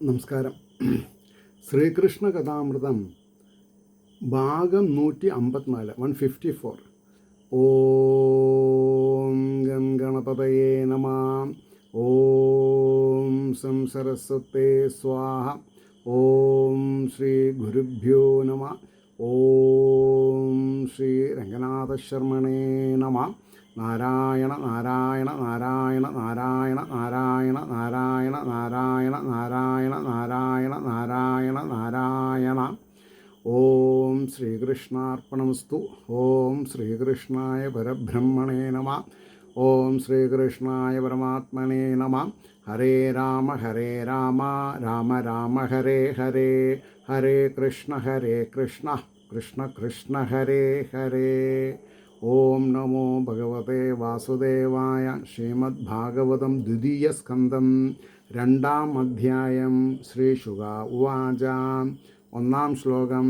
നമസ്കാരം. ശ്രീകൃഷ്ണ കഥാമൃതം ഭാഗം 154 154. ഓം ഗം ഗണപതയേ നമഃ. ഓം സം സരസ്വതേ സ്വാഹ. ഓം ശ്രീ ഗുരുഭ്യോ നമഃ. ഓം ശ്രീ രംഗനാഥശർമ്മണേ നമഃ. നാരായണ നാരായണ നാരായണ നാരായണ നാരായണ നാരായണ നാരായണ നാരായണ നാരായണ നാരായണ നാരായണ. ഓം ശ്രീകൃഷ്ണാർപ്പണമസ്തു. ഓം ശ്രീകൃഷ്ണായ പരബ്രഹ്മണേ നമഃ. ഓം ശ്രീകൃഷ്ണായ പരമാത്മനേ നമഃ. ഹരേ രാമ രാമ രാമ ഹരേ ഹരേ, ഹരേ കൃഷ്ണ കൃഷ്ണ കൃഷ്ണ ഹരേ ഹരേ. ഓം നമോ ഭഗവതേ വാസുദേവായ. ശ്രീമദ് ഭാഗവതം ദ്വിതീയ സ്കന്ധം 2-ാം അധ്യായം. ശ്രീ ശുക ഉവാച. 1-ാം ശ്ലോകം.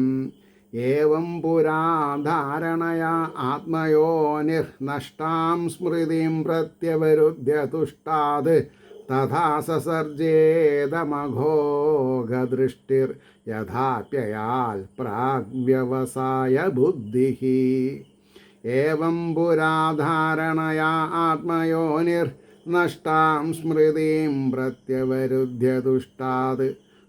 ഏവം പുരാ ധാരണയാ ആത്മയോനിർ നഷ്ടാം സ്മൃതിം പ്രത്യവരുദ്ധ്യ തുഷ്ടാത് തഥാ സസർജേതമഘോഗദൃഷ്ടിർ യഥാപ്യയാൽ പ്രാഗ്വ്യവസായ ബുദ്ധിഃ. ഏവം പുരാധാരണയാ ആത്മയോനിർ നഷ്ടാം സ്മൃതിം പ്രത്യവരുദ്ധ്യ തുഷ്ടാത്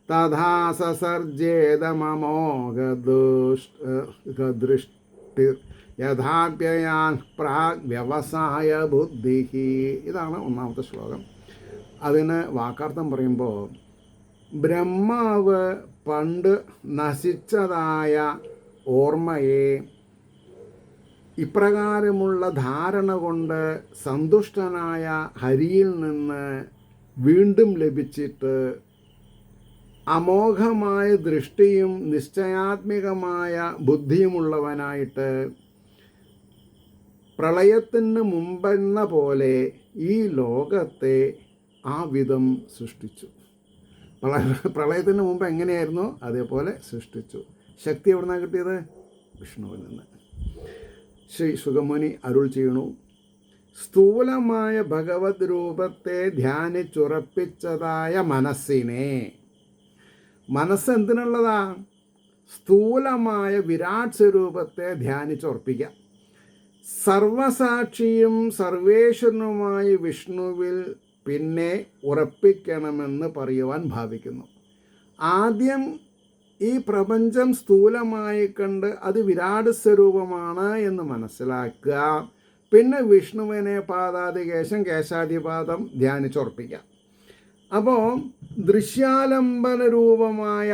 തഥാ സസർജേതമമോഘദൃഷ്ടിർ യഥാപ്യയാൻ പ്രാഗ്വ്യവസായ ബുദ്ധിഃ. ഇതാണ് 1-ാമത്തെ ശ്ലോകം. അതിന് വാക്കാർത്ഥം പറയുമ്പോൾ, ബ്രഹ്മാവ് പണ്ട് നശിച്ചതായ ഓർമ്മയെ ഇപ്രകാരമുള്ള ധാരണ കൊണ്ട് സന്തുഷ്ടനായ ഹരിയിൽ നിന്ന് വീണ്ടും ലഭിച്ചിട്ട് അമോഘമായ ദൃഷ്ടിയും നിശ്ചയാത്മികമായ ബുദ്ധിയുമുള്ളവനായിട്ട് പ്രളയത്തിന് മുമ്പെന്ന പോലെ ഈ ലോകത്തെ ആ വിധം സൃഷ്ടിച്ചു. പ്രളയത്തിന് മുമ്പ് എങ്ങനെയായിരുന്നു അതേപോലെ സൃഷ്ടിച്ചു. ശക്തി എവിടെ നിന്നാണ് കിട്ടിയത്? വിഷ്ണുവിൽ നിന്ന്. ശ്രീ സുഗമുനി അരുൾ ചെയ്യണു. സ്ഥൂലമായ ഭഗവത് രൂപത്തെ ധ്യാനിച്ചുറപ്പിച്ചതായ മനസ്സിനെ, മനസ്സ് എന്തിനുള്ളതാ? സ്ഥൂലമായ വിരാട് സ്വരൂപത്തെ ധ്യാനിച്ചുറപ്പിക്കാം. സർവസാക്ഷിയും സർവേശ്വരനുമായ വിഷ്ണുവിൽ പിന്നെ ഉറപ്പിക്കണമെന്ന് പറയുവാൻ ഭാവിക്കുന്നു. ആദ്യം ഈ പ്രപഞ്ചം സ്ഥൂലമായി കണ്ട് അത് വിരാട് സ്വരൂപമാണ് എന്ന് മനസ്സിലാക്കുക. പിന്നെ വിഷ്ണുവിനെ പാദാദികേശം കേശാദിപാദം ധ്യാനിച്ചുറപ്പിക്കാം. അപ്പോൾ ദൃശ്യാലംബന രൂപമായ,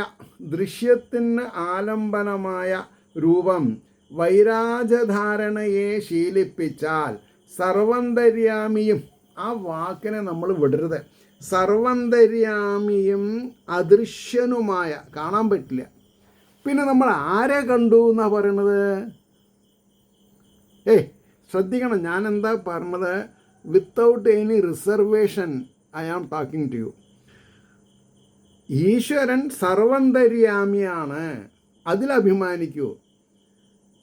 ദൃശ്യത്തിന് ആലംബനമായ രൂപം വൈരാജധാരണയെ ശീലിപ്പിച്ചാൽ സർവന്തര്യാമിയും, ആ വാക്കിനെ നമ്മൾ വിടരുത്, സർവന്തര്യാമിയും അദൃശ്യനുമായ, കാണാൻ പറ്റില്ല. പിന്നെ നമ്മൾ ആരെ കണ്ടു എന്നാണ് പറയണത്? ശ്രദ്ധിക്കണം, ഞാൻ എന്താ പറഞ്ഞത്? Without any reservation I am talking to you. ഈശ്വരൻ സർവന്തര്യാമിയാണ്, അതിലഭിമാനിക്കൂ.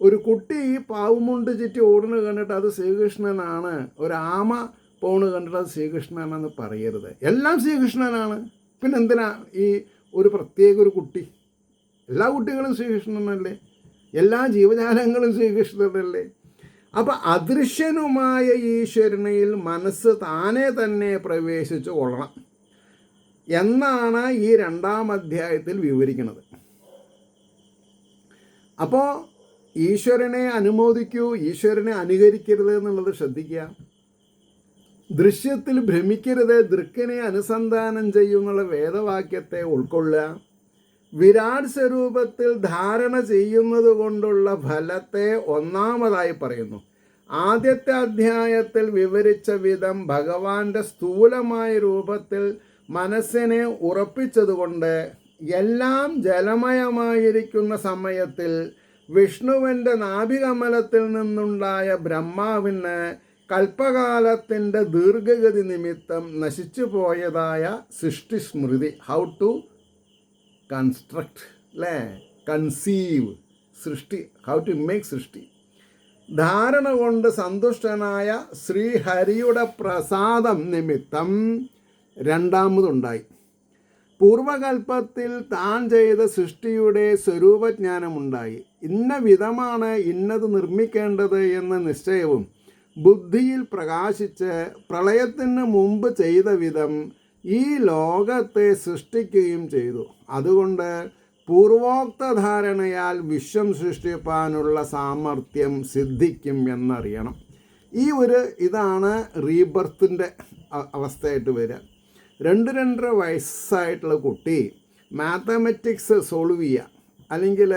ഒരു കുട്ടി പാവുമുണ്ട് ചുറ്റി ഓടുന്നത് കണ്ടിട്ട് അത് ശ്രീകൃഷ്ണനാണ്, ഒരു ആമ പോണ് കണ്ടിട്ട് അത് ശ്രീകൃഷ്ണനാണെന്ന് പറയരുത്. എല്ലാം ശ്രീകൃഷ്ണനാണ്. പിന്നെ എന്തിനാ ഈ ഒരു പ്രത്യേക ഒരു കുട്ടി? എല്ലാ കുട്ടികളും ശ്രീകൃഷ്ണനല്ലേ, എല്ലാ ജീവജാലങ്ങളും ശ്രീകൃഷ്ണനല്ലേ. അപ്പം അദൃശ്യനുമായ ഈശ്വരനിൽ മനസ്സ് താനെ തന്നെ പ്രവേശിച്ചു കൊള്ളണം എന്നാണ് ഈ 2-ാം അധ്യായത്തിൽ വിവരിക്കുന്നത്. അപ്പോൾ ഈശ്വരനെ അനുമോദിക്കൂ, ഈശ്വരനെ അനുകരിക്കരുത് എന്നുള്ളത് ശ്രദ്ധിക്കുക. ദൃശ്യത്തിൽ ഭ്രമിക്കരുത്, ദൃക്കിനെ അനുസന്ധാനം ചെയ്യുന്നുള്ള വേദവാക്യത്തെ ഉൾക്കൊള്ളുക. വിരാട് സ്വരൂപത്തിൽ ധാരണ ചെയ്യുന്നത് കൊണ്ടുള്ള ഫലത്തെ 1-ാമതായി പറയുന്നു. ആദ്യത്തെ അധ്യായത്തിൽ വിവരിച്ച വിധം ഭഗവാന്റെ സ്ഥൂലമായ രൂപത്തിൽ മനസ്സിനെ ഉറപ്പിച്ചതുകൊണ്ട് എല്ലാം ജലമയമായിരിക്കുന്ന സമയത്തിൽ വിഷ്ണുവിൻ്റെ നാഭികമലത്തിൽ നിന്നുണ്ടായ ബ്രഹ്മാവിന് കൽപ്പകാലത്തിൻ്റെ ദീർഘഗതി നിമിത്തം നശിച്ചു പോയതായ സൃഷ്ടി സ്മൃതി, ഹൗ ടു കൺസ്ട്രക്ട്, അല്ലേ, കൺസീവ് സൃഷ്ടി, ഹൗ ടു മേക്ക് സൃഷ്ടി, ധാരണ കൊണ്ട് സന്തുഷ്ടനായ ശ്രീഹരിയുടെ പ്രസാദം നിമിത്തം രണ്ടാമതുണ്ടായി. പൂർവകൽപ്പത്തിൽ താൻ ചെയ്ത സൃഷ്ടിയുടെ സ്വരൂപജ്ഞാനമുണ്ടായി. ഇന്ന വിധമാണ് ഇന്നത് നിർമ്മിക്കേണ്ടത് എന്ന നിശ്ചയവും ബുദ്ധിയിൽ പ്രകാശിച്ച് പ്രളയത്തിന് മുമ്പ് ചെയ്ത വിധം ഈ ലോകത്തെ സൃഷ്ടിക്കുകയും ചെയ്തു. അതുകൊണ്ട് പൂർവോക്ത ധാരണയാൽ വിശ്വം സൃഷ്ടിപ്പാനുള്ള സാമർഥ്യം സിദ്ധിക്കും എന്നറിയണം. ഇതാണ് റീബർത്തിൻ്റെ അവസ്ഥയായിട്ട് വരിക. 2-2.5 വയസ്സായിട്ടുള്ള കുട്ടി മാത്തമാറ്റിക്സ് സോൾവ് ചെയ്യുക, അല്ലെങ്കിൽ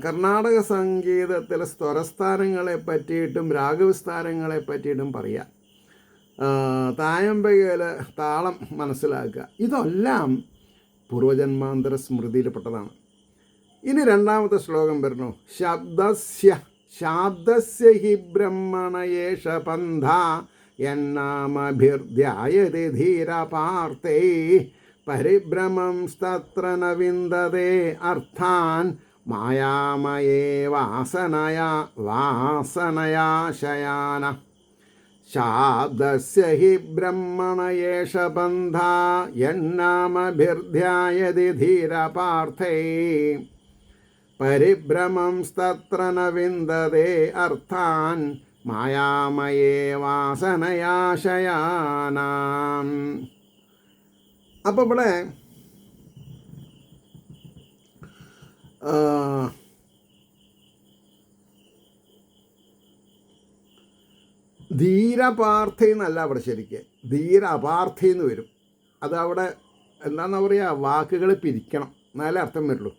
കർണാടക സംഗീതത്തിലെ സ്വരസ്ഥാനങ്ങളെ പറ്റിയിട്ടും രാഗവിസ്ഥാനങ്ങളെ പറ്റിയിട്ടും പറയുക, തായമ്പകയിൽ താളം മനസ്സിലാക്കുക, ഇതെല്ലാം പൂർവജന്മാന്തര സ്മൃതിയിൽപ്പെട്ടതാണ്. ഇനി 2ാമത്തെ ശ്ലോകം വരുന്നു. ശാബ്ദസ്യ ഹി ബ്രഹ്മണയേഷ പന്ഥ യന്നാമഭിർധ്യായതി ധീരപാർത്ഥേ പരിഭ്രമം സ്തത്ര ന വിന്ദതേ അർത്ഥാൻ മായാമയേ വാസനയാ ശയാന. ശാബ്ദസ്യ ഹി ബ്രഹ്മണയേഷ ബന്ധ യന്നാമഭിർധ്യായതി ധീരപാർത്ഥേ പരിഭ്രമം സ്തത്ര ന വിന്ദതേ അർത്ഥാൻ മായാമയേ വാസനയാ ശയാന. അപ്പോൾ ഇവിടെ ധീരപാർത്ഥി എന്നല്ല അവിടെ ശരിക്ക്, ധീര അപാർത്ഥി എന്ന് വരും. അതവിടെ എന്താണെന്ന് പറയുക, വാക്കുകൾ പിരിക്കണം, എന്നാലേ അർത്ഥം വരുള്ളൂ.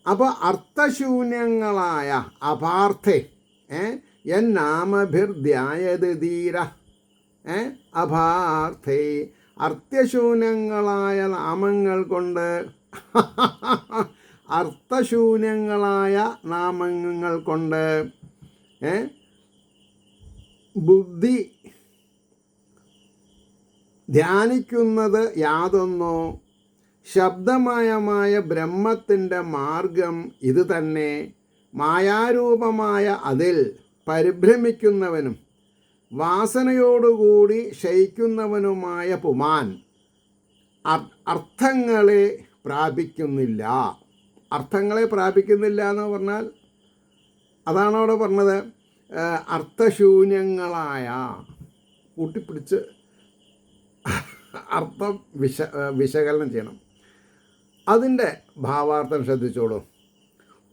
അപ്പോൾ അർത്ഥശൂന്യങ്ങളായ അപാർത്ഥേ എന്നാമഭിർധ്യായത് ധീര അപാർത്ഥേ, അർത്ഥശൂന്യങ്ങളായ നാമങ്ങൾ കൊണ്ട് അർത്ഥശൂന്യങ്ങളായ നാമങ്ങൾ കൊണ്ട് ബുദ്ധി ധ്യാനിക്കുന്നത് യാതൊന്നോ ശബ്ദമയമായ ബ്രഹ്മത്തിൻ്റെ മാർഗം ഇത് തന്നെ. മായാരൂപമായ അതിൽ പരിഭ്രമിക്കുന്നവനും വാസനയോടുകൂടി ശയിക്കുന്നവനുമായ പുമാൻ അർത്ഥങ്ങളെ പ്രാപിക്കുന്നില്ല. അർത്ഥങ്ങളെ പ്രാപിക്കുന്നില്ല എന്ന് പറഞ്ഞാൽ അതാണ് അവിടെ പറഞ്ഞത്. അർത്ഥശൂന്യങ്ങളായ കൂട്ടിപ്പിടിച്ച് അർത്ഥം വിശകലനം ചെയ്യണം. അതിൻ്റെ ഭാവാർത്ഥം ശ്രദ്ധിച്ചോളൂ.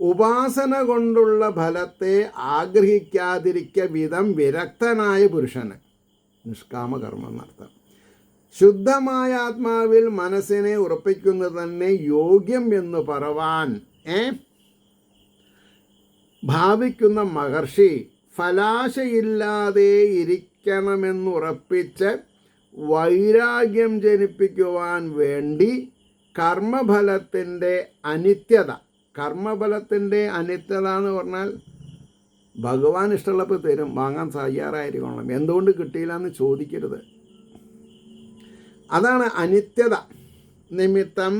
ഉപാസന കൊണ്ടുള്ള ഫലത്തെ ആഗ്രഹിക്കാതിരിക്ക വിധം വിരക്തനായ പുരുഷന്, നിഷ്കാമകർമ്മം എന്നർത്ഥം. ശുദ്ധമായ ആത്മാവിൽ മനസ്സിനെ ഉറപ്പിക്കുന്നത് തന്നെ യോഗ്യം എന്ന് പറവാൻ ഭാവിക്കുന്ന മഹർഷി ഫലാശയില്ലാതെ ഇരിക്കണമെന്നുറപ്പിച്ച് വൈരാഗ്യം ജനിപ്പിക്കുവാൻ വേണ്ടി കർമ്മഫലത്തിൻ്റെ അനിത്യത എന്ന് പറഞ്ഞാൽ ഭഗവാൻ ഇഷ്ടമുള്ളപ്പോൾ തരും, വാങ്ങാൻ തയ്യാറായിരിക്കണം. എന്തുകൊണ്ട് കിട്ടിയില്ല എന്ന് ചോദിക്കരുത്. അതാണ് അനിത്യത നിമിത്തം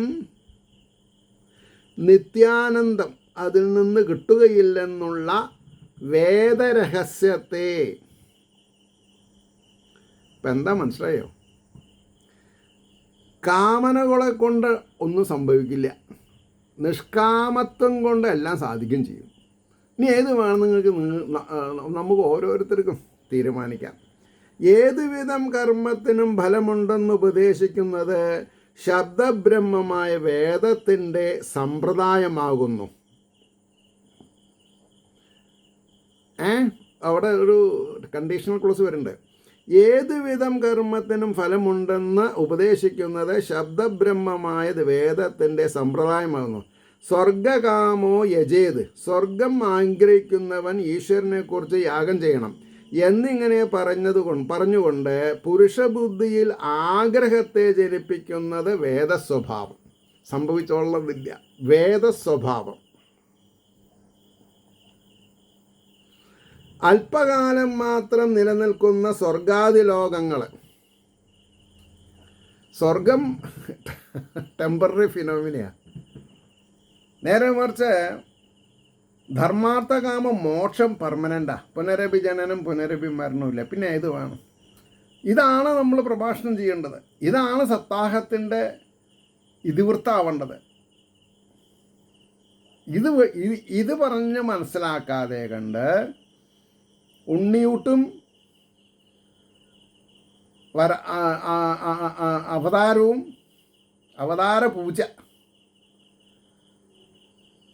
നിത്യാനന്ദം അതിൽ നിന്ന് കിട്ടുകയില്ലെന്നുള്ള വേദരഹസ്യത്തെ. ഇപ്പം എന്താ മനസ്സിലായോ? കാമനകളെ കൊണ്ട് ഒന്നും സംഭവിക്കില്ല, നിഷ്കാമത്വം കൊണ്ട് എല്ലാം സാധിക്കുകയും ചെയ്യും. ഇനി ഏത് വേണം നിങ്ങൾക്ക് നമുക്ക് ഓരോരുത്തർക്കും തീരുമാനിക്കാം. ഏതുവിധം കർമ്മത്തിനും ഫലമുണ്ടെന്ന് ഉപദേശിക്കുന്നത് ശബ്ദബ്രഹ്മമായ വേദത്തിൻ്റെ സമ്പ്രദായമാകുന്നു. അവിടെ ഒരു കണ്ടീഷണൽ ക്ലോസ് വരുന്നുണ്ട്. ഏതുവിധം കർമ്മത്തിനും ഫലമുണ്ടെന്ന് ഉപദേശിക്കുന്നത് ശബ്ദബ്രഹ്മമായത് വേദത്തിൻ്റെ സമ്പ്രദായമാകുന്നു. സ്വർഗകാമോ യജേത്, സ്വർഗം ആഗ്രഹിക്കുന്നവൻ ഈശ്വരനെക്കുറിച്ച് യാഗം ചെയ്യണം എന്നിങ്ങനെ പറഞ്ഞുകൊണ്ട് പുരുഷബുദ്ധിയിൽ ആഗ്രഹത്തെ ജനിപ്പിക്കുന്നത് വേദസ്വഭാവം. സംഭവിച്ചോളന്നില്ല, വേദസ്വഭാവം. അല്പകാലം മാത്രം നിലനിൽക്കുന്ന സ്വർഗാദി ലോകങ്ങൾ, സ്വർഗം ടെമ്പററി ഫിനോമിനയാണ്. നേരെ മറിച്ച് ധർമാർത്ഥകാമ മോക്ഷം പെർമനൻ്റാ. പുനരഭി ജനനം പുനരഭി മരണമില്ല. പിന്നെ ഇത് വേണം. ഇതാണ് നമ്മൾ പ്രഭാഷണം ചെയ്യേണ്ടത്. ഇതാണ് സപ്താഹത്തിൻ്റെ ഇതിവൃത്താവേണ്ടത്. ഇത് പറഞ്ഞ് മനസ്സിലാക്കാതെ കണ്ട് ഉണ്ണിയൂട്ടും അവതാരവും അവതാര പൂജ,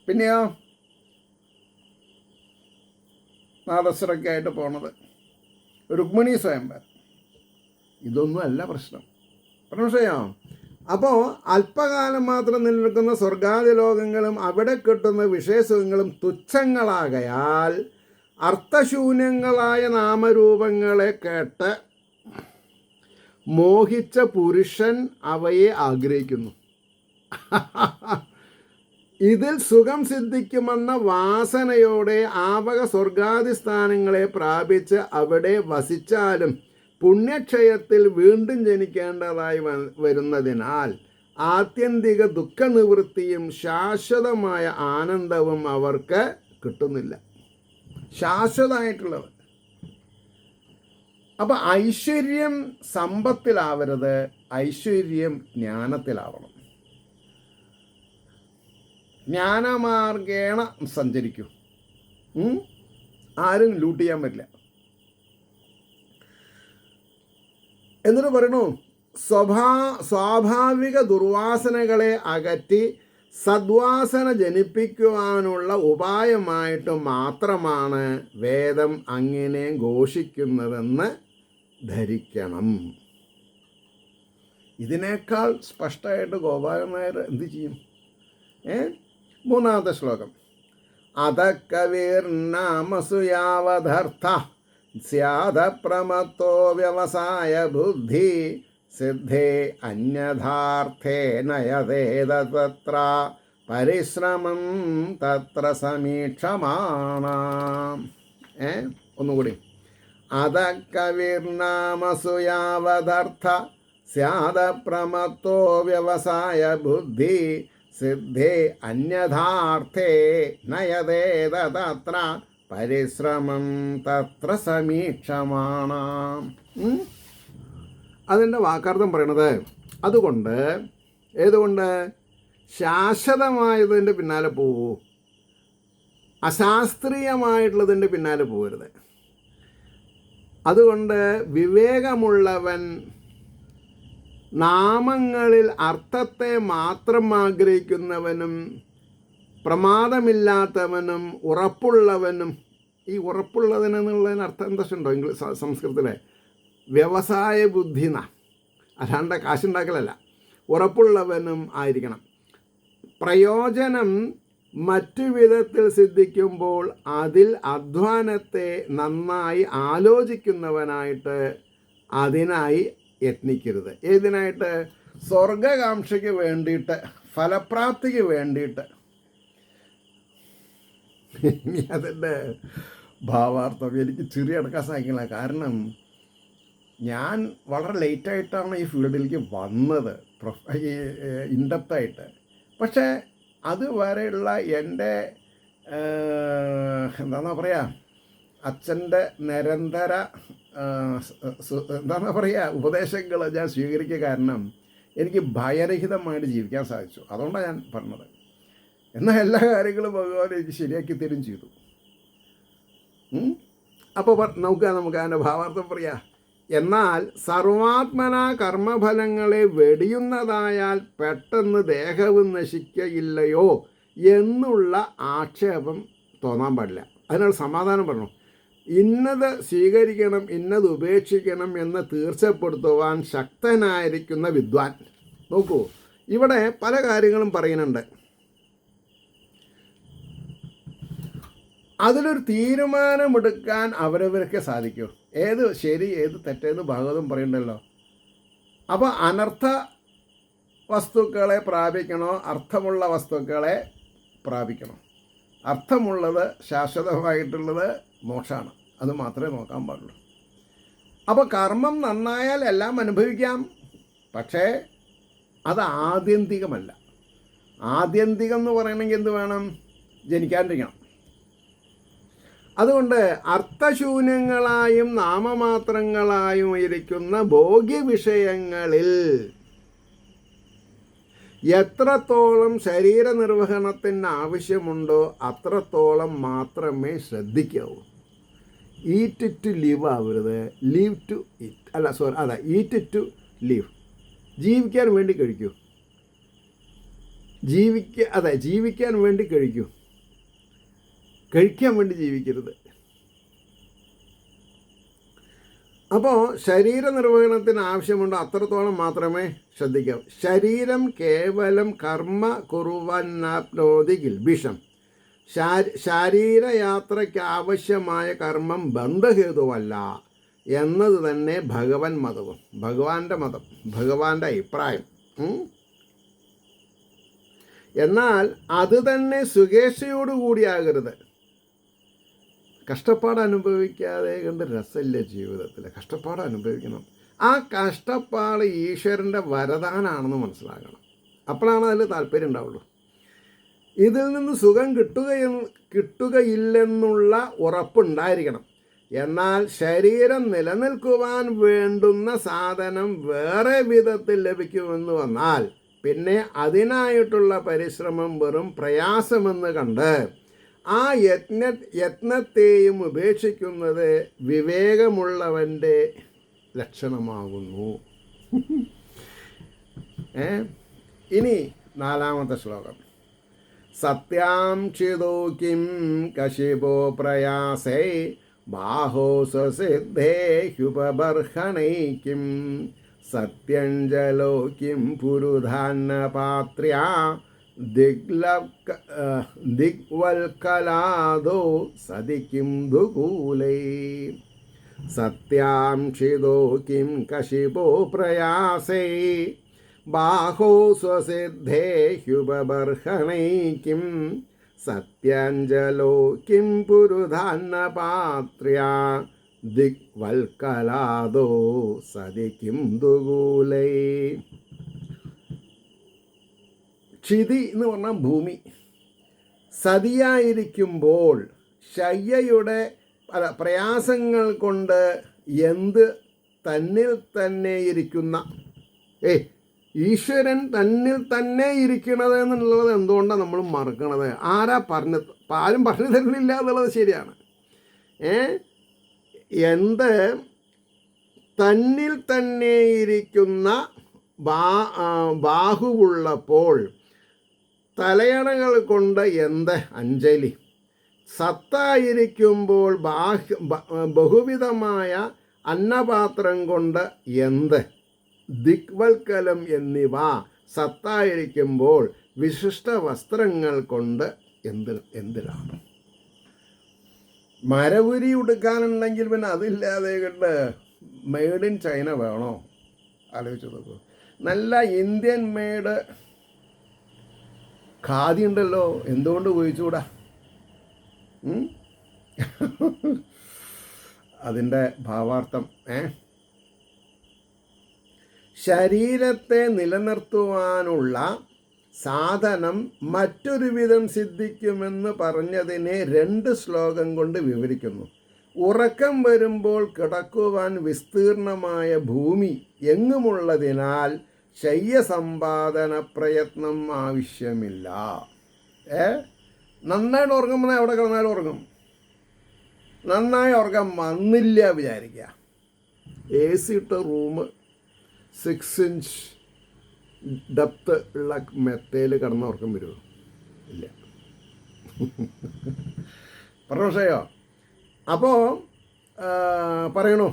പിന്നെയോ നാദസ്വരമൊക്കെ ആയിട്ട് പോണത്, രുക്മിണി സ്വയംവരം, ഇതൊന്നും അല്ല പ്രശ്നം. പ്രശ്നമോ? അപ്പോൾ അല്പകാലം മാത്രം നിലനിൽക്കുന്ന സ്വർഗാദി ലോകങ്ങളും അവിടെ കിട്ടുന്ന വിഷയസുഖങ്ങളും തുച്ഛങ്ങളാകയാൽ അർത്ഥശൂന്യങ്ങളായ നാമരൂപങ്ങളെ കേട്ട് മോഹിച്ച പുരുഷൻ അവയെ ആഗ്രഹിക്കുന്നു. ഇതിൽ സുഖം സിദ്ധിക്കുമെന്ന വാസനയോടെ ആവക സ്വർഗാദി സ്ഥാനങ്ങളെ പ്രാപിച്ച് അവിടെ വസിച്ചാലും പുണ്യക്ഷയത്തിൽ വീണ്ടും ജനിക്കേണ്ടതായി വരുന്നതിനാൽ ആത്യന്തിക ദുഃഖനിവൃത്തിയും ശാശ്വതമായ ആനന്ദവും അവർക്ക് കിട്ടുന്നില്ല. ശാശ്വതമായിട്ടുള്ളത്. അപ്പം ഐശ്വര്യം സമ്പത്തിലാവരുത്, ഐശ്വര്യം ജ്ഞാനത്തിലാവണം. ജ്ഞാനമാർഗേണ സഞ്ചരിക്കൂ. ആരും ലൂട്ട് ചെയ്യാൻ പറ്റില്ല. എന്നിട്ട് പറയണു, സ്വാഭാവിക ദുർവാസനകളെ അകറ്റി സദ്വാസന ജനിപ്പിക്കുവാനുള്ള ഉപായമായിട്ട് മാത്രമാണ് വേദം അങ്ങനെ ഘോഷിക്കുന്നതെന്ന് ധരിക്കണം. ഇതിനേക്കാൾ സ്പഷ്ടമായിട്ട് ഗോപാലൻ നായർ എന്ത് ചെയ്യും? 3-ാമത്തെ ശ്ലോകം. അതക്കവീർനാമസുയാവധർത്ഥ സ്യാദപ്രമത്തോ വ്യവസായ ബുദ്ധി സിദ്ധേ അന്യഥാർത്ഥേ നയതേത തത്ര പരിശ്രമം തത്ര സമീക്ഷമാണാം. ഒന്നുകൂടി. അതക്കവീർനാമസുയാവധർത്ഥ സ്യാദപ്രമത്തോ വ്യവസായ ബുദ്ധി സിദ്ധേ അന്യഥാർത്ഥേ നയതേത തത്ര പരിശ്രമം തത്ര സമീക്ഷമാണാം. അതിൻ്റെ വാക്കാർത്ഥം പറയണത് അതുകൊണ്ട്, ഏതുകൊണ്ട്? ശാശ്വതമായതിൻ്റെ പിന്നാലെ പോകൂ, അശാസ്ത്രീയമായിട്ടുള്ളതിൻ്റെ പിന്നാലെ പോകരുത്. അതുകൊണ്ട് വിവേകമുള്ളവൻ നാമങ്ങളിൽ അർത്ഥത്തെ മാത്രം ആഗ്രഹിക്കുന്നവനും പ്രമാദമില്ലാത്തവനും ഉറപ്പുള്ളവനും, ഈ ഉറപ്പുള്ളതിനെന്നുള്ളതിന് അർത്ഥം എന്താ ഉണ്ടോ സംസ്കൃതത്തിലെ? വ്യവസായ ബുദ്ധിന, അല്ലാണ്ട് കാശുണ്ടാക്കലല്ല. ഉറപ്പുള്ളവനും ആയിരിക്കണം. പ്രയോജനം മറ്റു വിധത്തിൽ സിദ്ധിക്കുമ്പോൾ അതിൽ അധ്വാനത്തെ നന്നായി ആലോചിക്കുന്നവനായിട്ട് അതിനായി യത്നിക്കരുത്. ഏതിനായിട്ട്? സ്വർഗകാംക്ഷയ്ക്ക് വേണ്ടിയിട്ട്, ഫലപ്രാപ്തിക്ക് വേണ്ടിയിട്ട്. ഇനി അതിൻ്റെ ഭാവാർത്ഥം എനിക്ക് ചിറിയടക്കാൻ സാധിക്കില്ല. കാരണം ഞാൻ വളരെ ലേറ്റായിട്ടാണ് ഈ ഫീൽഡിലേക്ക് വന്നത്, ഇൻഡെപ്തായിട്ട്. പക്ഷേ അതുവരെയുള്ള എൻ്റെ എന്താണെന്നാ പറയുക, അച്ഛൻ്റെ നിരന്തര എന്താണെന്നാ പറയുക ഉപദേശങ്ങൾ ഞാൻ സ്വീകരിക്കുക കാരണം എനിക്ക് ഭയരഹിതമായിട്ട് ജീവിക്കാൻ സാധിച്ചു. അതുകൊണ്ടാണ് ഞാൻ പറഞ്ഞത്. എന്നാൽ എല്ലാ കാര്യങ്ങളും ഭഗവാൻ എനിക്ക് ശരിയാക്കി തരും ചെയ്തു. അപ്പോൾ നമുക്ക് അതിൻ്റെ ഭാവാർത്ഥം പറയാം. എന്നാൽ സർവാത്മന കർമ്മഫലങ്ങളെ വെടിയുന്നതായാൽ പെട്ടെന്ന് ദേഹവും നശിക്കയില്ലയോ എന്നുള്ള ആക്ഷേപം തോന്നാൻ പാടില്ല. അതിനുള്ള സമാധാനം പറഞ്ഞു. ഇന്നത് സ്വീകരിക്കണം, ഇന്നത് ഉപേക്ഷിക്കണം എന്ന് തീർച്ചപ്പെടുത്തുവാൻ ശക്തനായിരിക്കുന്ന വിദ്വാൻ. നോക്കൂ, ഇവിടെ പല കാര്യങ്ങളും പറയുന്നുണ്ട്. അതിലൊരു തീരുമാനമെടുക്കാൻ അവരവർക്ക് സാധിക്കൂ. ഏത് ശരി ഏത് തെറ്റേത് ഭാഗവതം പറയണ്ടല്ലോ. അപ്പോൾ അനർത്ഥ വസ്തുക്കളെ പ്രാപിക്കണോ, അർത്ഥമുള്ള വസ്തുക്കളെ പ്രാപിക്കണോ? അർത്ഥമുള്ളത്, ശാശ്വതമായിട്ടുള്ളത് മോക്ഷമാണ്. അത് മാത്രമേ നോക്കാൻ പാടുള്ളൂ. അപ്പോൾ കർമ്മം നന്നായാൽ എല്ലാം അനുഭവിക്കാം. പക്ഷേ അത് ആത്യന്തികമല്ല. ആത്യന്തികം എന്ന് പറയണമെങ്കിൽ എന്ത് വേണം? ജനിക്കാണ്ടിരിക്കണം. അതുകൊണ്ട് അർത്ഥശൂന്യങ്ങളായും നാമമാത്രങ്ങളായും ഇരിക്കുന്ന ഭോഗ്യവിഷയങ്ങളിൽ എത്രത്തോളം ശരീര നിർവഹണത്തിന് ആവശ്യമുണ്ടോ അത്രത്തോളം മാത്രമേ ശ്രദ്ധിക്കാവൂ. ഈറ്റ് ടു ലിവ് ആവരുത്, ലീവ് ടു ഈറ്റ്. അല്ല സോറി, അതെ, ഈറ്റ് ടു ലിവ്. ജീവിക്കാൻ വേണ്ടി കഴിക്കൂ, ജീവിക്കാൻ വേണ്ടി കഴിക്കൂ, കഴിക്കാൻ വേണ്ടി ജീവിക്കരുത്. അപ്പോൾ ശരീര നിർവഹണത്തിന് ആവശ്യമുണ്ടോ അത്രത്തോളം മാത്രമേ ശ്രദ്ധിക്കാവൂ. ശരീരം കേവലം കർമ്മ കുറുവന്നാപ്നോതി കിൽബിഷം. ശാരീരയാത്രയ്ക്ക് ആവശ്യമായ കർമ്മം ബന്ധഹേതുവല്ല എന്നത് തന്നെ ഭഗവാൻ മതവും, ഭഗവാന്റെ മതം, ഭഗവാന്റെ അഭിപ്രായം. എന്നാൽ അത് തന്നെ സുഖേച്ഛയോടുകൂടിയാകരുത്. കഷ്ടപ്പാട് അനുഭവിക്കാതെ കണ്ട് രസമില്ല ജീവിതത്തിൽ. കഷ്ടപ്പാട് അനുഭവിക്കണം. ആ കഷ്ടപ്പാട് ഈശ്വരൻ്റെ വരദാനാണെന്ന് മനസ്സിലാക്കണം. അപ്പോഴാണ് അതിൽ താല്പര്യം ഉണ്ടാവുള്ളൂ. ഇതിൽ നിന്ന് സുഖം കിട്ടുകയില്ലെന്നുള്ള ഉറപ്പുണ്ടായിരിക്കണം. എന്നാൽ ശരീരം നിലനിൽക്കുവാൻ വേണ്ടുന്ന സാധനം വേറെ വിധത്തിൽ ലഭിക്കുമെന്ന് വന്നാൽ പിന്നെ അതിനായിട്ടുള്ള പരിശ്രമം വെറും പ്രയാസമെന്ന് കണ്ട് ആ യത്നത്തെയും ഉപേക്ഷിക്കുന്നത് വിവേകമുള്ളവൻ്റെ ലക്ഷണമാകുന്നു. ഇനി 4-ാമത്തെ ശ്ലോകം. സത്യാം ചിദോ കിം കശിപോ പ്രയാസേ ബാഹോ സ്വസിദ്ധേ ഹ്യുപബർഹണൈ കിം സത്യഞ്ജലോ കിം പുരുധാന്നപാത്ര്യാ ദിഗ്വൽക്കലാദോ സതി കിം ദുകൂലൈ. സത്യാം ചിദോ കിം കശിപോ പ്രയാസേ ബാഹോ സ്വസിദ്ധേ ഹ്യുപബർഹണൈ കിം സത്യഞ്ജലോ കിം പുരുധാന്നപാത്ര്യാ ദിഗ്വൽക്കലാദോ സതി കിം ദുകൂലൈ. ക്ഷിതി എന്ന് പറഞ്ഞാൽ ഭൂമി. സതിയായിരിക്കുമ്പോൾ ശയ്യയുടെ പ്രയാസങ്ങൾ കൊണ്ട് എന്ത് തന്നിൽ തന്നെ ഇരിക്കുന്ന ഈശ്വരൻ തന്നിൽ തന്നെ ഇരിക്കണത് എന്നുള്ളത് എന്തുകൊണ്ടാണ് നമ്മൾ മറക്കണത്? ആരും പറഞ്ഞു തരുന്നില്ല എന്നുള്ളത് ശരിയാണ്. എന്ത് തന്നിൽ തന്നെ ഇരിക്കുന്ന ബാഹുവുള്ളപ്പോൾ തലയണകൾ കൊണ്ട് എന്ത് അഞ്ജലി. സത്തായിരിക്കുമ്പോൾ ബഹുവിധമായ അന്നപാത്രം കൊണ്ട് എന്ത് ദിഗ്വൽക്കലം എന്നിവ. സത്തായിരിക്കുമ്പോൾ വിശിഷ്ട വസ്ത്രങ്ങൾ കൊണ്ട് എന്തിനാണ്? മരവുരി ഉടുക്കാനുണ്ടെങ്കിൽ പിന്നെ അതില്ലാതെ കണ്ട് മെയ്ഡ് ഇൻ ചൈന വേണോ? ആലോചിച്ച് നോക്കൂ. നല്ല ഇന്ത്യൻ മെയ്ഡ് ഖാദി ഉണ്ടല്ലോ, എന്തുകൊണ്ട് ഉപയോഗിച്ചുകൂടാ? അതിൻ്റെ ഭാവാർത്ഥം ശരീരത്തെ നിലനിർത്തുവാനുള്ള സാധനം മറ്റൊരു വിധം സിദ്ധിക്കുമെന്ന് പറഞ്ഞതിനെ 2 ശ്ലോകം കൊണ്ട് വിവരിക്കുന്നു. ഉറക്കം വരുമ്പോൾ കിടക്കുവാൻ വിസ്തീർണമായ ഭൂമി എങ്ങുമുള്ളതിനാൽ ശയ്യസമ്പാദന പ്രയത്നം ആവശ്യമില്ല. നന്നായിട്ട് ഉറങ്ങുമ്പോൾ എവിടെ കിടന്നാലും ഉറങ്ങും. നന്നായി ഉറക്കം വന്നില്ല വിചാരിക്കുക, AC ഇട്ട റൂം 6 ഇഞ്ച് ഡെപ്ത് ഉള്ള മെത്തയിൽ കിടന്ന ഉറക്കം വരുമോ? ഇല്ല. പ്രശ്നയോ? അപ്പോൾ പറയണു,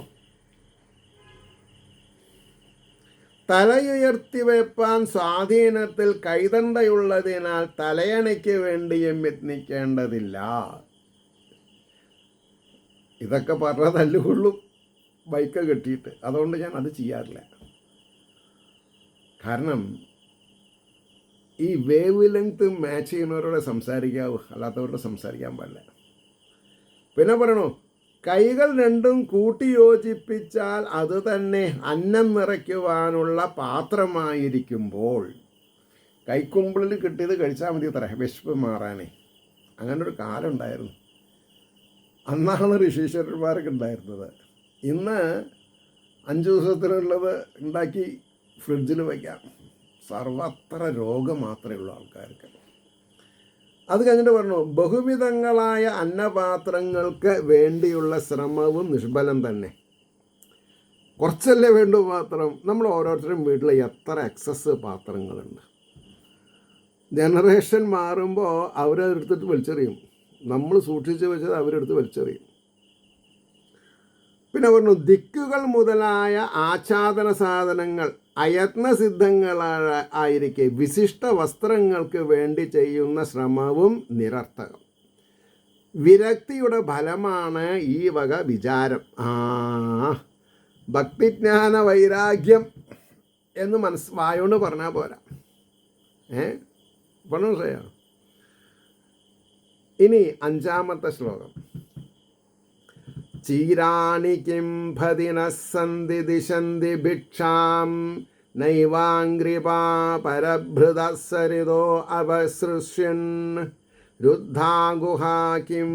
തലയുയർത്തി വെപ്പാൻ സ്വാധീനത്തിൽ കൈതണ്ടയുള്ളതിനാൽ തലയണയ്ക്ക് വേണ്ടിയും യത്നിക്കേണ്ടതില്ല. ഇതൊക്കെ പറഞ്ഞാൽ തല്ലുകൊള്ളും ബൈക്ക് കെട്ടിയിട്ട്. അതുകൊണ്ട് ഞാൻ അത് ചെയ്യാറില്ല. കാരണം ഈ വേവ് ലെങ്ത് മാച്ച് ചെയ്യുന്നവരോട് സംസാരിക്കാവൂ, അല്ലാത്തവരോട് സംസാരിക്കാൻ പാടില്ല. പിന്നെ പറയണു, കൈകൾ രണ്ടും കൂട്ടിയോജിപ്പിച്ചാൽ അത് തന്നെ അന്നം നിറയ്ക്കുവാനുള്ള പാത്രമായിരിക്കുമ്പോൾ കൈക്കുമ്പിളിൽ കിട്ടിയത് കഴിച്ചാൽ മതി അത്ര വിശപ്പ് മാറാനേ. അങ്ങനൊരു കാലം ഉണ്ടായിരുന്നു. അന്നാണ് ഋഷീശ്വരന്മാരൊക്കെ ഉണ്ടായിരുന്നത്. ഇന്ന് 5 ദിവസത്തിനുള്ളത് ഉണ്ടാക്കി ഫ്രിഡ്ജിൽ വയ്ക്കാം, സർവത്ര രോഗം മാത്രമേ ഉള്ളൂ ആൾക്കാർക്ക്. അത് കഴിഞ്ഞിട്ട് പറഞ്ഞു, ബഹുവിധങ്ങളായ അന്നപാത്രങ്ങൾക്ക് വേണ്ടിയുള്ള ശ്രമവും നിഷ്ഫലം തന്നെ. കുറച്ചല്ലേ വേണ്ടു പാത്രം. നമ്മൾ ഓരോരുത്തരും വീട്ടിൽ എത്ര എക്സസ് പാത്രങ്ങളുണ്ട്. ജനറേഷൻ മാറുമ്പോൾ അവരെടുത്തിട്ട് വലിച്ചെറിയും. നമ്മൾ സൂക്ഷിച്ച് വെച്ചത് അവരെടുത്ത് വലിച്ചെറിയും. പിന്നെ പറഞ്ഞു, ദിക്കുകൾ മുതലായ ആച്ഛാദന സാധനങ്ങൾ അയത്നസിദ്ധങ്ങളായിരിക്കെ വിശിഷ്ട വസ്ത്രങ്ങൾക്ക് വേണ്ടി ചെയ്യുന്ന ശ്രമവും നിരർത്ഥകം. വിരക്തിയുടെ ഫലമാണ് ഈ വക വിചാരം. ഭക്തിജ്ഞാന വൈരാഗ്യം എന്ന് വായോണ്ട് പറഞ്ഞാൽ പോരാ. പറഞ്ഞു പറയാം. ഇനി 5-ാമത്തെ ശ്ലോകം. ചീരാണി കിം ഭദിനഃസന്തി ദിശന്തി ഭിക്ഷാം നൈവാംഗ്രിപാ പരഭൃതസരിതോ അപസൃഷ്യൻ രുദ്ധാഗുഹാ കിം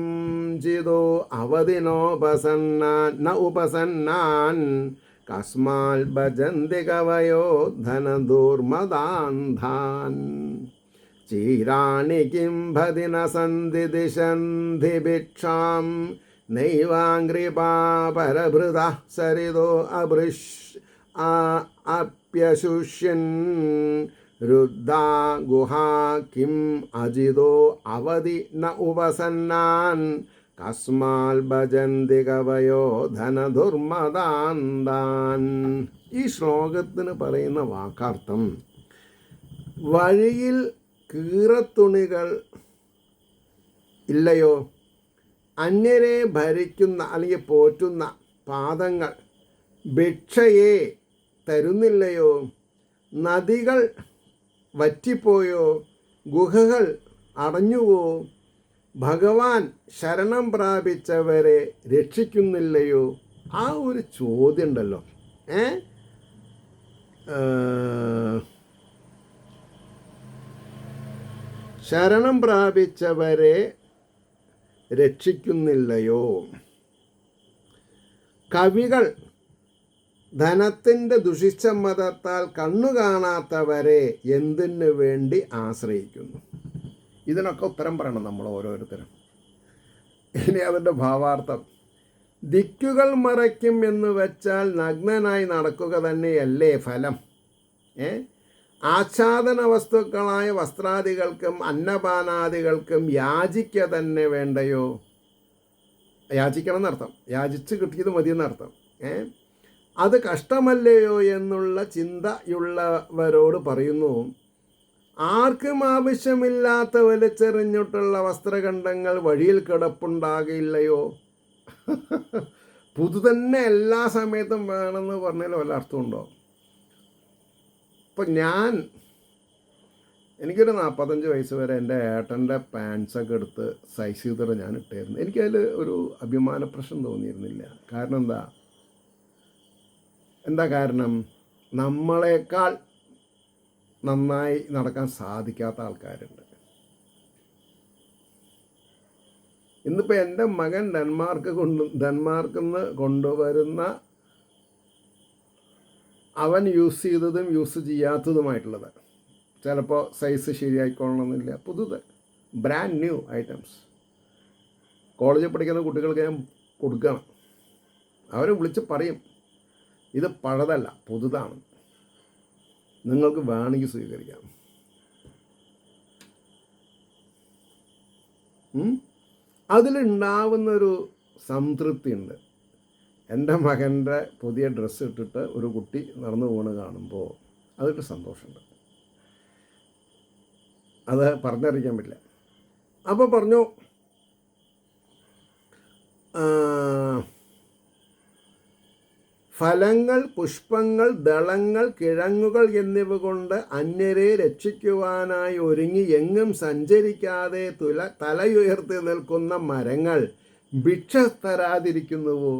ജിതോ അവധിനോപസന്നാൻ ന ഉപസന്നാൻ കസ്മാൽ ഭജന്തി കവയോ ധനദുർമദാന്ധാൻ. ചീരാണി കിം ഭദിനഃസന്തി ദിശന്തി ഭിക്ഷാം നൈവാംഗ്രിപാ പരഭൃതഃ സരിതോ അപ്യശുഷ്യൻ രുദ്ധാ ഗുഹാ കിം അജിതോ അവധി ന ഉപസന്നാൻ കസ്മാൽ ഭജന്തി കവയോ ധനദുർമദാന്താൻ. ഈ ശ്ലോകത്തിന് പറയുന്ന വാക്കാർത്ഥം, വഴിയിൽ കീറത്തുണികൾ ഇല്ലയോ, അന്യരെ ഭരിക്കുന്ന അല്ലെങ്കിൽ പോറ്റുന്ന പാദങ്ങൾ ഭിക്ഷയെ തരുന്നില്ലയോ, നദികൾ വറ്റിപ്പോയോ, ഗുഹകൾ അടഞ്ഞുവോ, ഭഗവാൻ ശരണം പ്രാപിച്ചവരെ രക്ഷിക്കുന്നില്ലയോ. ആ ഒരു ചോദ്യം ഉണ്ടല്ലോ, ശരണം പ്രാപിച്ചവരെ രക്ഷിക്കുന്നില്ലയോ. കവികൾ ധനത്തിൻ്റെ ദുഷിച്ചമ്മതത്താൽ കണ്ണു കാണാത്തവരെ എന്തിനു വേണ്ടി ആശ്രയിക്കുന്നു. ഇതിനൊക്കെ ഉത്തരം പറയണം നമ്മൾ ഓരോരുത്തരും. ഇനി അതിൻ്റെ ഭാവാർത്ഥം, ദിക്കുകൾ മറയ്ക്കും എന്ന് വെച്ചാൽ നഗ്നനായി നടക്കുക തന്നെയല്ലേ ഫലം. ആച്ഛാദന വസ്തുക്കളായ വസ്ത്രാദികൾക്കും അന്നപാനാദികൾക്കും യാചിക്ക തന്നെ വേണ്ടയോ. യാചിക്കണം എന്നർത്ഥം, യാചിച്ച് കിട്ടിയത് മതിയെന്നർത്ഥം. അത് കഷ്ടമല്ലയോ എന്നുള്ള ചിന്തയുള്ളവരോട് പറയുന്നു, ആർക്കും ആവശ്യമില്ലാത്ത വലിച്ചെറിഞ്ഞിട്ടുള്ള വസ്ത്രഖണ്ഡങ്ങൾ വഴിയിൽ കിടപ്പുണ്ടാകില്ലയോ. പുതുതന്നെ എല്ലാ സമയത്തും വേണമെന്ന് പറഞ്ഞാൽ വല്ല അർത്ഥമുണ്ടോ. ഇപ്പം എനിക്കൊരു 45 വയസ്സ് വരെ എൻ്റെ ഏട്ടൻ്റെ പാൻസൊക്കെ എടുത്ത് സൈസ് ചെയ്തിട്ട് ഞാൻ ഇട്ടായിരുന്നു. എനിക്കതിൽ ഒരു അഭിമാന പ്രശ്നം തോന്നിയിരുന്നില്ല. കാരണം എന്താ കാരണം, നമ്മളെക്കാൾ നന്നായി നടക്കാൻ സാധിക്കാത്ത ആൾക്കാരുണ്ട്. ഇന്നിപ്പോൾ എൻ്റെ മകൻ ഡെൻമാർക്കിൽ നിന്ന് കൊണ്ടുവരുന്ന അവൻ യൂസ് ചെയ്തതും യൂസ് ചെയ്യാത്തതുമായിട്ടുള്ളത്, ചിലപ്പോൾ സൈസ് ശരിയായിക്കൊള്ളണമെന്നില്ല, പുതുത് ബ്രാൻഡ് ന്യൂ ഐറ്റംസ് കോളേജിൽ പഠിക്കുന്ന കുട്ടികൾക്ക് ഞാൻ കൊടുക്കണം. അവർ വിളിച്ച് പറയും, ഇത് പഴതല്ല, പുതുതാണ്, നിങ്ങൾക്ക് വേണമെങ്കിൽ സ്വീകരിക്കാം. അതിലുണ്ടാവുന്നൊരു സംതൃപ്തി ഉണ്ട്. എൻ്റെ മകൻ്റെ പുതിയ ഡ്രസ്സ് ഇട്ടിട്ട് ഒരു കുട്ടി നടന്നു പോകണ കാണുമ്പോൾ അതൊരു സന്തോഷമുണ്ട്. അത് പറഞ്ഞറിയിക്കാൻ പറ്റില്ല. അപ്പോൾ പറഞ്ഞു, ഫലങ്ങൾ, പുഷ്പങ്ങൾ, ദളങ്ങൾ, കിഴങ്ങുകൾ എന്നിവ കൊണ്ട് അന്യരെ രക്ഷിക്കുവാനായി ഒരുങ്ങി എങ്ങും സഞ്ചരിക്കാതെ തലയുയർത്തി നിൽക്കുന്ന മരങ്ങൾ ഭിക്ഷ തരാതിരിക്കുന്നുവോ.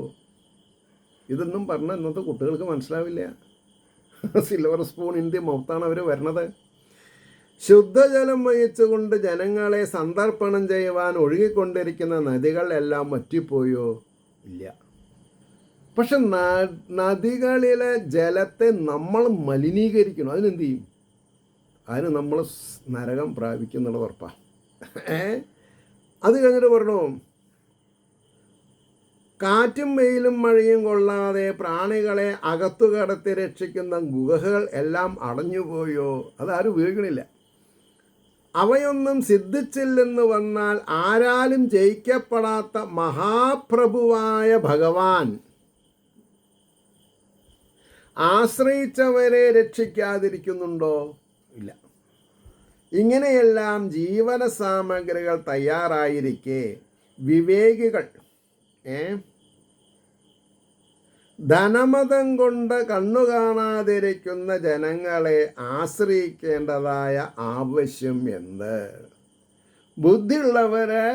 ഇതൊന്നും പറഞ്ഞാൽ ഇന്നത്തെ കുട്ടികൾക്ക് മനസ്സിലാവില്ല. സിൽവർ സ്പൂൺ ഇന്ത്യ മൗത്താണ് അവർ വരണത്. ശുദ്ധജലം വഹിച്ചുകൊണ്ട് ജനങ്ങളെ സന്തർപ്പണം ചെയ്യുവാൻ ഒഴുകിക്കൊണ്ടിരിക്കുന്ന നദികൾ എല്ലാം വറ്റിപ്പോയോ? ഇല്ല. പക്ഷെ നദികളിലെ ജലത്തെ നമ്മൾ മലിനീകരിക്കണം. അതിനെന്ത് ചെയ്യും? അതിന് നമ്മൾ നരകം പ്രാപിക്കുന്നുള്ള ഉറപ്പാണ്. അത് കഴിഞ്ഞിട്ട് പറഞ്ഞു, കാറ്റും വെയിലും മഴയും കൊള്ളാതെ പ്രാണികളെ അകത്തു കടത്തി രക്ഷിക്കുന്ന ഗുഹകൾ എല്ലാം അടഞ്ഞുപോയോ? അതാരും ഉപയോഗിക്കണില്ല. അവയൊന്നും സിദ്ധിച്ചില്ലെന്ന് വന്നാൽ ആരാലും ജയിക്കപ്പെടാത്ത മഹാപ്രഭുവായ ഭഗവാൻ ആശ്രയിച്ചവരെ രക്ഷിക്കാതിരിക്കുന്നുണ്ടോ? ഇല്ല. ഇങ്ങനെയെല്ലാം ജീവന സാമഗ്രികൾ തയ്യാറായിരിക്കെ വിവേകികൾ ധനമതം കൊണ്ട് കണ്ണു കാണാതിരിക്കുന്ന ജനങ്ങളെ ആശ്രയിക്കേണ്ടതായ ആവശ്യം എന്ത്? ബുദ്ധിയുള്ളവരെ,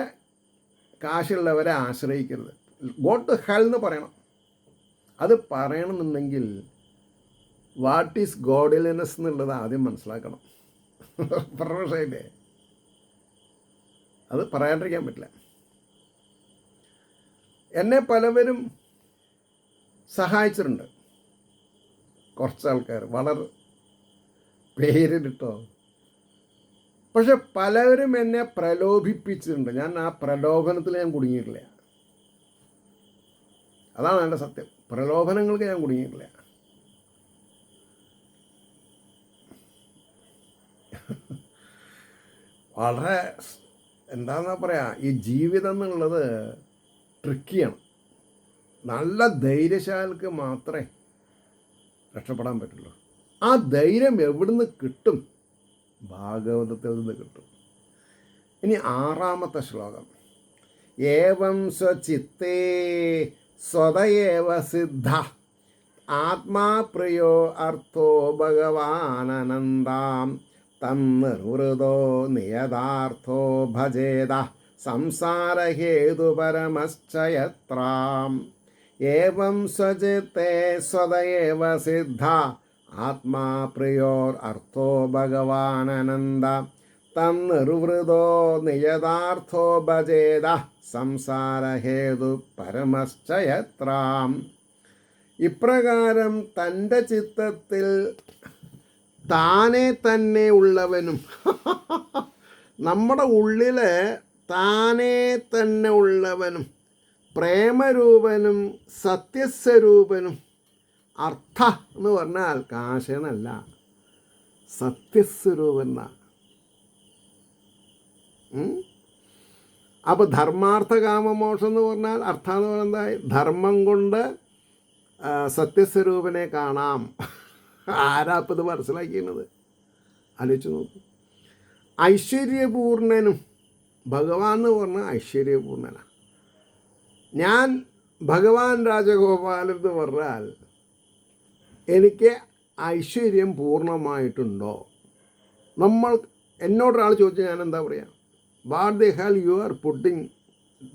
കാശുള്ളവരെ ആശ്രയിക്കരുത്. ഗോ ടു ഹെൽ എന്ന് പറയണം. അത് പറയണമെന്നുണ്ടെങ്കിൽ വാട്ട് ഈസ് ഗോഡ്ലിനെസ് എന്നുള്ളത് ആദ്യം മനസ്സിലാക്കണം. പ്രൊഫഷനിലെ അത് പറയാണ്ടിരിക്കാൻ പറ്റില്ല. എന്നെ പലവരും സഹായിച്ചിട്ടുണ്ട്. കുറച്ച് ആൾക്കാർ വളരെ പേരിട്ടോ. പക്ഷെ പലവരും എന്നെ പ്രലോഭിപ്പിച്ചിട്ടുണ്ട്. ഞാൻ ആ പ്രലോഭനത്തിൽ ഞാൻ കുടുങ്ങിയിട്ടില്ല. അതാണ് എൻ്റെ സത്യം. പ്രലോഭനങ്ങൾക്ക് ഞാൻ കുടുങ്ങിയിട്ടില്ല. വളരെ എന്താണെന്നാ പറയാ, ഈ ജീവിതം എന്നുള്ളത് ട്രിക്കിയാണ്. നല്ല ധൈര്യശാലിക്ക് മാത്രമേ രക്ഷപ്പെടാൻ പറ്റുള്ളൂ. ആ ധൈര്യം എവിടുന്ന് കിട്ടും? ഭാഗവതത്തിൽ നിന്ന് കിട്ടും. ഇനി 6ാമത്തെ ശ്ലോകം. ഏവം സ്വചിത്തേ സ്വതയേവ സിദ്ധ ആത്മാ പ്രിയോ അർത്ഥോ ഭഗവാനനന്ദാം തം നിർവൃതോ നിയതാർത്ഥോ ഭജേത സംസാരഹേതുപരമശ്ചയത്രാം. ഏവം സ്വചിത്തേ സ്വതയേവ സിദ്ധ ആത്മാ പ്രിയോർ അർത്ഥോ ഭഗവാനനന്ദ തം നിർവൃതോ നിയതാർത്ഥോ ഭജേത സംസാരഹേതു പരമശ്ചയത്രാം. ഇപ്രകാരം തൻ്റെ ചിത്തത്തിൽ താനെ തന്നെ ഉള്ളവനും നമ്മുടെ ഉള്ളിൽ താനെ തന്നെ ഉള്ളവനും പ്രേമരൂപനും സത്യസ്വരൂപനും. അർത്ഥ എന്ന് പറഞ്ഞാൽ കാശനല്ല, സത്യസ്വരൂപൻ. അപ്പോൾ ധർമാർത്ഥ കാമമോക്ഷം എന്ന് പറഞ്ഞാൽ അർത്ഥം എന്ന് പറയുന്നത് ധർമ്മം കൊണ്ട് സത്യസ്വരൂപനെ കാണാം. ആരാപ്പം ഇത് മനസ്സിലാക്കിയത്? ആലോചിച്ച് നോക്കും. ഐശ്വര്യപൂർണനും ഭഗവാൻ എന്ന് പറഞ്ഞാൽ ഐശ്വര്യപൂർണനാണ്. ഞാൻ ഭഗവാൻ രാജഗോപാലൻ എന്ന് പറഞ്ഞാൽ എനിക്ക് ഐശ്വര്യം പൂർണ്ണമായിട്ടുണ്ടോ? എന്നോടൊരാൾ ചോദിച്ചാൽ ഞാൻ എന്താ പറയുക? What the hell you are putting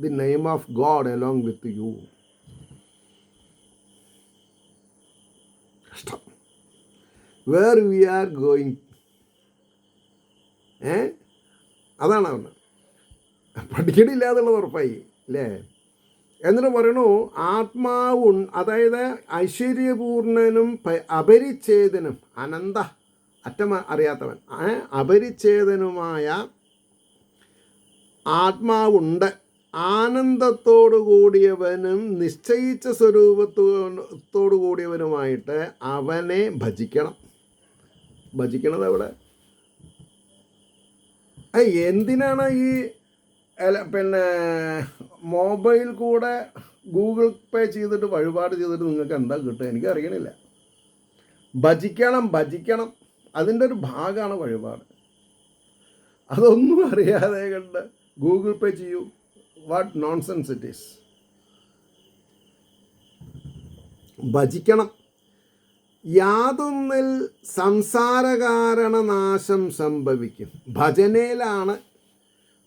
the name of God along with you. കഷ്ടം. Where we are going. അതാണ് അവന് പഠിക്കണില്ല എന്നുള്ളത് ഉറപ്പായി അല്ലേ? എന്നിട്ട് പറയണു ആത്മാവ്, അതായത് ഐശ്വര്യപൂർണനും അപരിച്ഛേദനും, അനന്ത അറ്റം അറിയാത്തവൻ, അപരിച്ഛേദനുമായ ആത്മാവുണ്ട്. ആനന്ദത്തോടു കൂടിയവനും നിശ്ചയിച്ച സ്വരൂപത്തോടു കൂടിയവനുമായിട്ട് അവനെ ഭജിക്കണം. ഭജിക്കണത് അവിടെ എന്തിനാണ്? ഈ മൊബൈൽ കൂടെ ഗൂഗിൾ പേ ചെയ്തിട്ട് വഴിപാട് ചെയ്തിട്ട് നിങ്ങൾക്ക് എന്താ കിട്ടുക? എനിക്ക് അറിയണില്ല. ഭജിക്കണം. അതിൻ്റെ ഒരു ഭാഗമാണ് വഴിപാട്. അതൊന്നും അറിയാതെ കണ്ട് ഗൂഗിൾ പേ ചെയ്യൂ. What nonsense it is. ഭജിക്കണം. യാതൊന്നിൽ സംസാരകാരണനാശം സംഭവിക്കും. ഭജനയിലാണ്,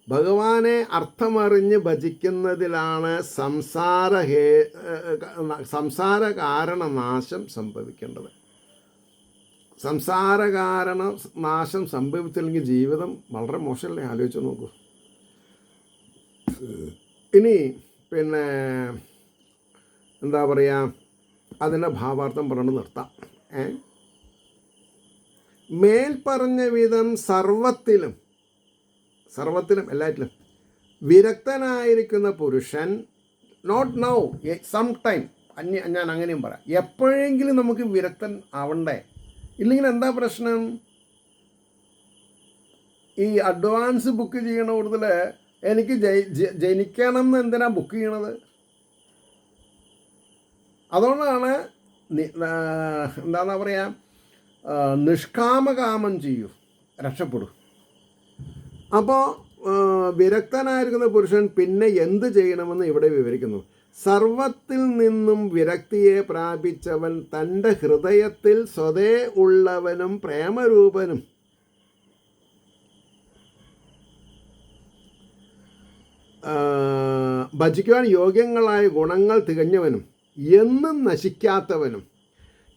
ഭഗവാനെ അർത്ഥമറിഞ്ഞ് ഭജിക്കുന്നതിലാണ് സംസാര കാരണനാശം സംഭവിക്കേണ്ടത്. സംസാരകാരണ നാശം സംഭവിച്ചില്ലെങ്കിൽ ജീവിതം വളരെ മോശമല്ലേ? ആലോചിച്ച് നോക്കൂ. ഇനി എന്താ പറയുക, അതിൻ്റെ ഭാവാർത്ഥം പറഞ്ഞു നിർത്താം. മേൽപ്പറഞ്ഞ വിധം സർവത്തിലും എല്ലാറ്റിലും വിരക്തനായിരിക്കുന്ന പുരുഷൻ, നോട്ട് നൗ, സം ടൈം, ഞാൻ അങ്ങനെയും പറയാം, എപ്പോഴെങ്കിലും നമുക്ക് വിരക്തൻ ആവണ്ടേ? ഇല്ലെങ്കിൽ എന്താ പ്രശ്നം? ഈ അഡ്വാൻസ് ബുക്ക് ചെയ്യണ കൂടുതൽ എനിക്ക് ജനിക്കണം എന്ന് എന്തിനാ ബുക്ക് ചെയ്യണത്? അതുകൊണ്ടാണ് എന്താണെന്നാ പറയുക, നിഷ്കാമകാമം ചെയ്യൂ, രക്ഷപ്പെടൂ. അപ്പോൾ വിരക്തനായിരിക്കുന്ന പുരുഷൻ പിന്നെ എന്ത് ചെയ്യണമെന്ന് ഇവിടെ വിവരിക്കുന്നു. സർവത്തിൽ നിന്നും വിരക്തിയെ പ്രാപിച്ചവൻ തൻ്റെ ഹൃദയത്തിൽ സ്വതേ ഉള്ളവനും പ്രേമരൂപനും ഭജിക്കുവാൻ യോഗ്യങ്ങളായ ഗുണങ്ങൾ തികഞ്ഞവനും എന്നും നശിക്കാത്തവനും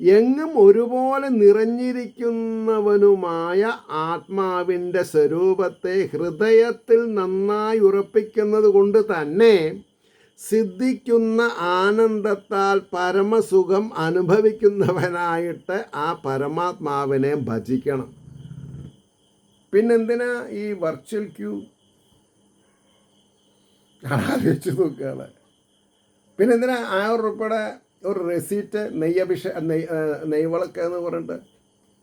എങ്ങും ഒരുപോലെ നിറഞ്ഞിരിക്കുന്നവനുമായ ആത്മാവിൻ്റെ സ്വരൂപത്തെ ഹൃദയത്തിൽ നന്നായി ഉറപ്പിക്കുന്നത് കൊണ്ട് തന്നെ സിദ്ധിക്കുന്ന ആനന്ദത്താൽ പരമസുഖം അനുഭവിക്കുന്നവനായിട്ട് ആ പരമാത്മാവിനെ ഭജിക്കണം. പിന്നെന്തിനാ ഈ വെർച്വൽ ക്യൂ? ആലോചിച്ച് നോക്കുകയാണ്. പിന്നെന്തിനാ 1000 രൂപയുടെ ഒരു റെസീറ്റ് നെയ്വിളക്ക് എന്ന് പറഞ്ഞിട്ട്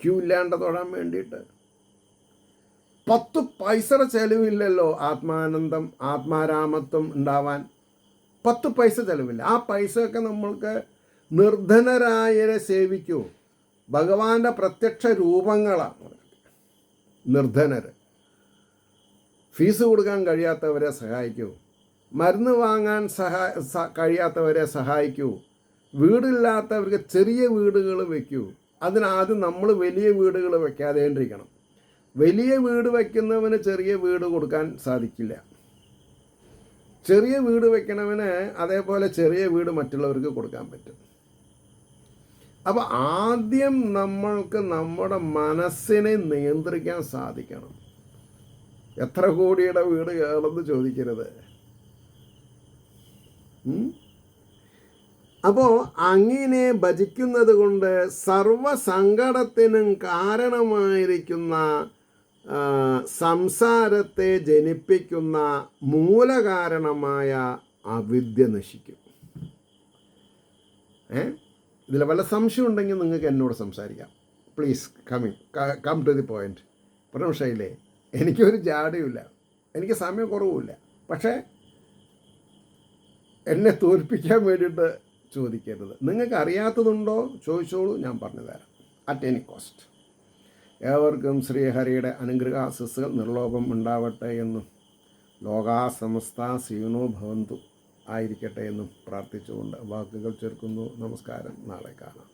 ക്യൂ ഇല്ലാണ്ട് തൊഴാൻ വേണ്ടിയിട്ട്? 10 പൈസയുടെ ചിലവില്ലല്ലോ ആത്മാനന്ദം, ആത്മാരാമത്വം ഉണ്ടാവാൻ. 10 പൈസ ചിലവില്ല. ആ പൈസയൊക്കെ നമ്മൾക്ക് നിർധനരായരെ സേവിക്കൂ. ഭഗവാന്റെ പ്രത്യക്ഷ രൂപങ്ങളാണ് നിർധനർ. ഫീസ് കൊടുക്കാൻ കഴിയാത്തവരെ സഹായിക്കൂ, മരുന്ന് വാങ്ങാൻ കഴിയാത്തവരെ സഹായിക്കൂ, വീടില്ലാത്തവർക്ക് ചെറിയ വീടുകൾ വയ്ക്കൂ. അതിനാദ്യം നമ്മൾ വലിയ വീടുകൾ വയ്ക്കാതേണ്ടിരിക്കണം. വലിയ വീട് വയ്ക്കുന്നവന് ചെറിയ വീട് കൊടുക്കാൻ സാധിക്കില്ല. ചെറിയ വീട് വയ്ക്കണവന് അതേപോലെ ചെറിയ വീട് മറ്റുള്ളവർക്ക് കൊടുക്കാൻ പറ്റും. അപ്പോൾ ആദ്യം നമ്മൾക്ക് നമ്മുടെ മനസ്സിനെ നിയന്ത്രിക്കാൻ സാധിക്കണം. എത്ര കോടിയുടെ വീട് കേളെന്ന് ചോദിക്കരുത്. അപ്പോൾ അങ്ങനെ ഭജിക്കുന്നത് കൊണ്ട് സർവസങ്കടത്തിനും കാരണമായിരിക്കുന്ന സംസാരത്തെ ജനിപ്പിക്കുന്ന മൂലകാരണമായ അവിദ്യ നശിക്കും. ഇതിൽ വല്ല സംശയം ഉണ്ടെങ്കിൽ നിങ്ങൾക്ക് എന്നോട് സംസാരിക്കാം. Please come to the point. പ്രമശയിലേ, എനിക്കൊരു ജാടയുമില്ല, എനിക്ക് സമയക്കുറവുമില്ല. പക്ഷേ എന്നെ തോൽപ്പിക്കാൻ വേണ്ടിയിട്ട് ചോദിക്കരുത്. നിങ്ങൾക്ക് അറിയാത്തതുണ്ടോ ചോദിച്ചോളൂ, ഞാൻ പറഞ്ഞു തരാം അറ്റ് എനി കോസ്റ്റ്. ഏവർക്കും ശ്രീഹരിയുടെ അനുഗ്രഹാശിസ്സുകൾ നിർലോഭം ഉണ്ടാവട്ടെ എന്നും ലോകാ സമസ്ത സുഖിനോ ഭവന്തു ആയിരിക്കട്ടെ എന്നും പ്രാർത്ഥിച്ചുകൊണ്ട് വാക്കുകൾ ചേർക്കുന്നു. നമസ്കാരം. നാളെ കാണാം.